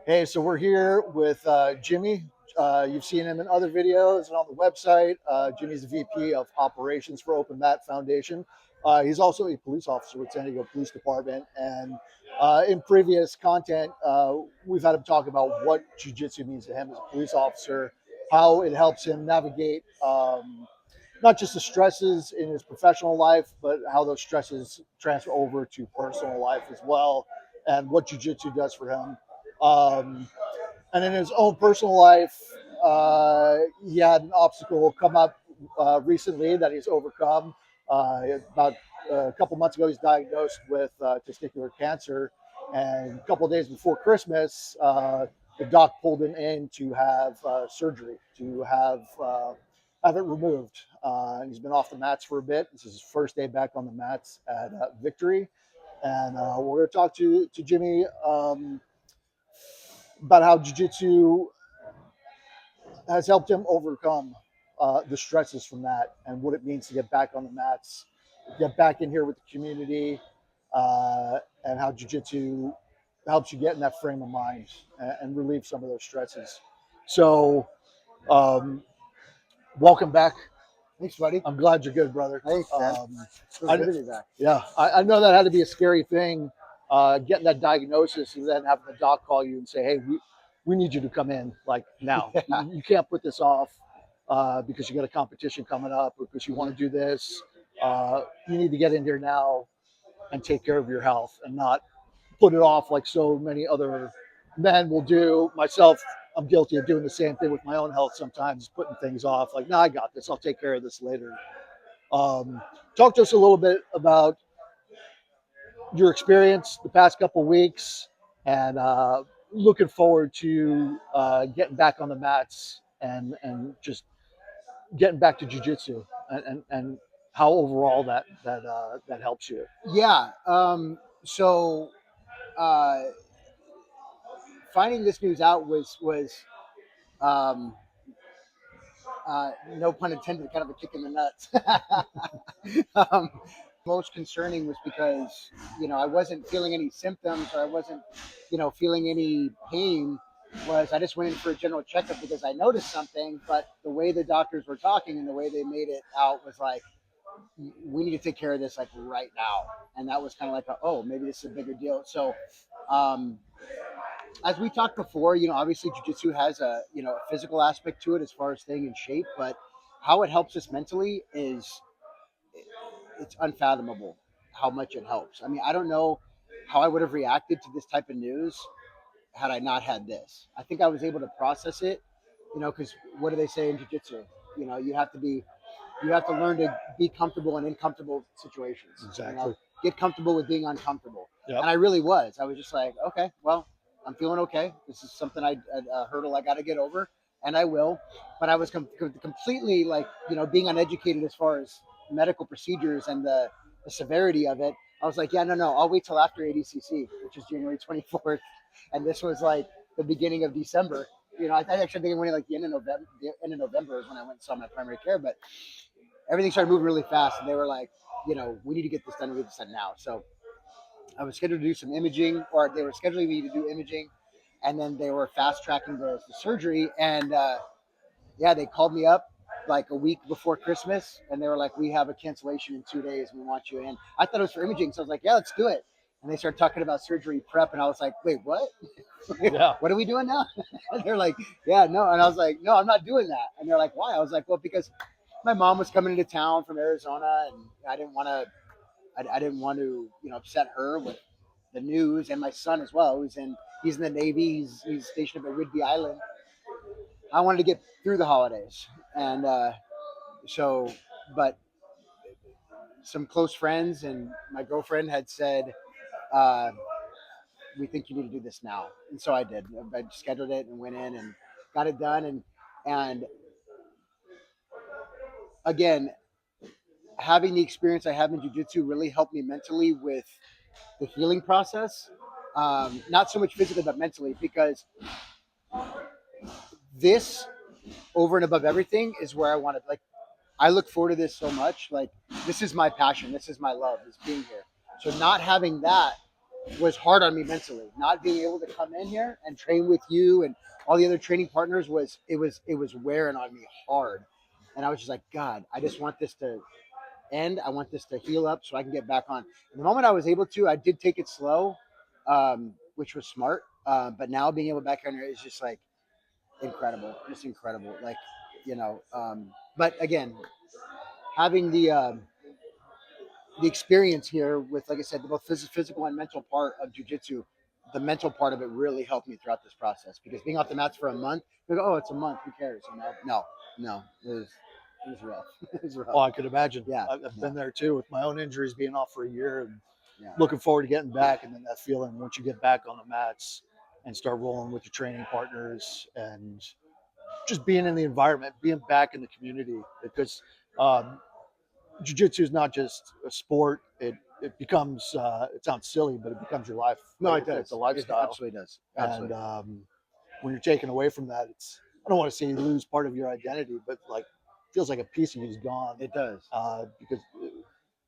Hey, so we're here with Jimmy. You've seen him in other videos and on the website. Jimmy's the VP of Operations for Open Mat Foundation. He's also a police officer with San Diego Police Department. And in previous content, we've had him talk about what Jiu Jitsu means to him as a police officer, how it helps him navigate not just the stresses in his professional life, but how those stresses transfer over to personal life as well, and what Jiu Jitsu does for him. Um, and in his own personal life, he had an obstacle come up recently that he's overcome. About a couple months ago, he's diagnosed with testicular cancer, and a couple of days before Christmas, the doc pulled him in to have surgery to have it removed. He's been off the mats for a bit. This is his first day back on the mats at Victory, and we're going to talk to Jimmy. About how jiu-jitsu has helped him overcome the stresses from that and what it means to get back on the mats, get back in here with the community, and how jiu-jitsu helps you get in that frame of mind and relieve some of those stresses. So, um, welcome back. Thanks, buddy. I'm glad you're good, brother. Thanks, man. I, Good to be back. yeah, I know that had to be a scary thing, getting that diagnosis and then having the doc call you and say, "Hey, we need you to come in like now. Yeah. You can't put this off because you got a competition coming up or because you want to do this. You need to get in here now and take care of your health and not put it off like so many other men will do. Myself, I'm guilty of doing the same thing with my own health sometimes, putting things off. Like, no, I got this. I'll take care of this later." Talk to us a little bit about your experience the past couple of weeks and looking forward to getting back on the mats and just getting back to jiu-jitsu and how overall that helps you. Yeah. So uh, finding this news out was um, no pun intended, kind of a kick in the nuts. um, Most concerning was because I wasn't feeling any symptoms or I wasn't feeling any pain. I just went in for a general checkup because I noticed something, but the way the doctors were talking and the way they made it out was like, we need to take care of this like right now. And that was kind of like, oh, maybe this is a bigger deal. So, um, as we talked before, obviously jujitsu has a physical aspect to it as far as staying in shape, but how it helps us mentally is it's unfathomable how much it helps. I mean, I don't know how I would have reacted to this type of news had I not had this. I think I was able to process it, because what do they say in jiu-jitsu? You have to learn to be comfortable in uncomfortable situations. Exactly. Get comfortable with being uncomfortable. Yep. And I really was. I was just like, okay, well, I'm feeling okay. This is something a hurdle I got to get over, and I will. But I was completely like, being uneducated as far as medical procedures and the severity of it. I was like, yeah, no, I'll wait till after ADCC, which is January 24th, and this was like the beginning of December. I actually think I went like the end of November. The end of November is when I went and saw my primary care, but everything started moving really fast, and they were like, we need to get this done. We need this done now. So I was scheduled to do some imaging, or they were scheduling me to do imaging, and then they were fast tracking the surgery. And yeah, they called me up like a week before Christmas, and they were like, "We have a cancellation in 2 days. We want you in." I thought it was for imaging, so I was like, "Yeah, let's do it." And they started talking about surgery prep, and I was like, "Wait, what? Yeah. What are we doing now?" And they're like, "Yeah, no." And I was like, "No, I'm not doing that." And they're like, "Why?" I was like, "Well, because my mom was coming into town from Arizona, and I didn't want to. I didn't want to, upset her with the news, and my son as well. He's in the Navy. He's stationed up at Whidbey Island. I wanted to get through the holidays, and so, but some close friends and my girlfriend had said, uh, "We think you need to do this now," and so I did. I scheduled it and went in and got it done, and again, having the experience I have in jiu-jitsu really helped me mentally with the healing process. Not so much physically, but mentally, because this over and above everything is where I want to, like, I look forward to this so much. Like, this is my passion. This is my love, is being here. So not having that was hard on me mentally. Not being able to come in here and train with you and all the other training partners was wearing on me hard. And I was just like, God, I just want this to end. I want this to heal up so I can get back on. And the moment I was able to, I did take it slow, which was smart. But now being able to back on here is just like incredible, just incredible. Like, but again, having the experience here with, like I said, the both physical and mental part of jujitsu, the mental part of it really helped me throughout this process because being off the mats for a month, you go, oh, it's a month, who cares? No, it was rough. It was rough. Oh, I could imagine. Yeah, I've been there too with my own injuries, being off for a year, and yeah. looking forward to getting back. And then that feeling once you get back on the mats and start rolling with your training partners and just being in the environment, being back in the community, because um, jiu-jitsu is not just a sport. It becomes it sounds silly, but it becomes your life. No, Like, it does. It's a It lifestyle, absolutely does. Absolutely. and when you're taken away from that, it's, I don't want to say you lose part of your identity, but like feels like a piece of you is gone. It does. Because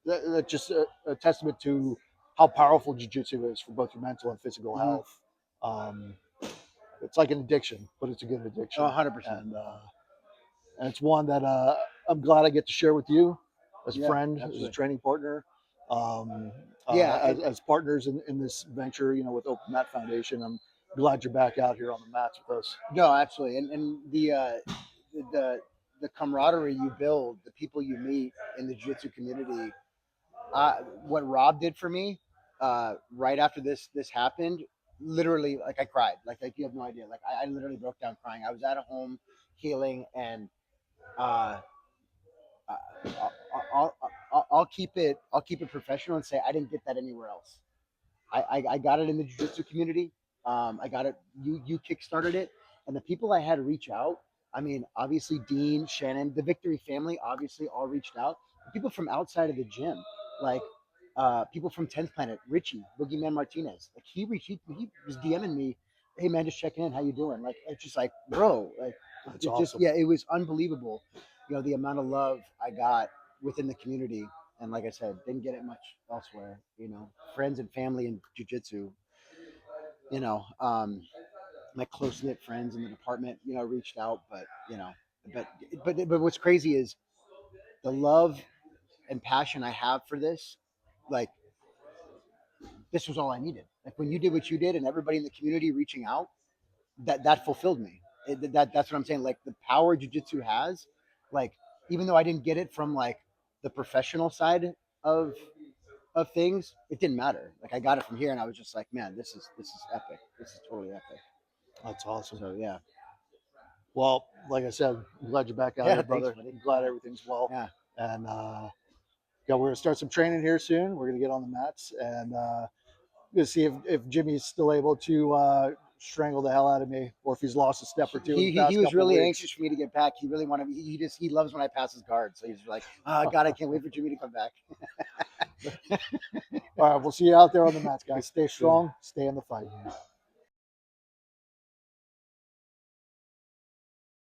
that's just a testament to how powerful jiu-jitsu is for both your mental and physical health. Um, it's like an addiction, but it's a good addiction. 100%. And it's one that I'm glad I get to share with you as a Yeah, friend, as a absolutely. training partner, Yeah, as partners in this venture, with Open Mat Foundation. I'm glad you're back out here on the mats with us. No, absolutely. And the the camaraderie you build, the people you meet in the jiu-jitsu community, what Rob did for me, right after this happened, literally, like I cried. Like you have no idea. Like I literally broke down crying. I was at home healing, and uh, I'll keep it professional and say I didn't get that anywhere else. I got it in the jiu-jitsu community. I got it. You kickstarted it, and the people I had reach out. I mean, obviously Dean, Shannon, the Victory family, obviously all reached out. People from outside of the gym, like people from 10th Planet, Richie, Boogeyman Martinez, like he was DMing me, hey man, just checking in, how you doing? Like it's just like, bro, like That's it just awesome. yeah, it was unbelievable. The amount of love I got within the community, and like I said, didn't get it much elsewhere. Friends and family in jujitsu. You know, um, my close knit friends in the department, reached out, but but but what's crazy is the love and passion I have for this. Like this was all I needed. Like when you did what you did, and everybody in the community reaching out, that fulfilled me. That's what I'm saying. Like the power jujitsu has, like even though I didn't get it from like the professional side of things, it didn't matter. Like I got it from here, and I was just like, man, this is epic. This is totally epic. That's awesome. So yeah, Well, like I said, I'm glad you're back out yeah, here, thanks, brother. buddy. I'm glad everything's well. Yeah, And yeah, we're gonna start some training here soon. We're gonna get on the mats, and gonna see if Jimmy's still able to strangle the hell out of me, or if he's lost a step or two in the he past was couple of really weeks. anxious for me to get back. He really wanted. He loves when I pass his guard. So he's like, oh God, I can't wait for Jimmy to come back. All right, we'll see you out there on the mats, guys. Stay strong, stay in the fight.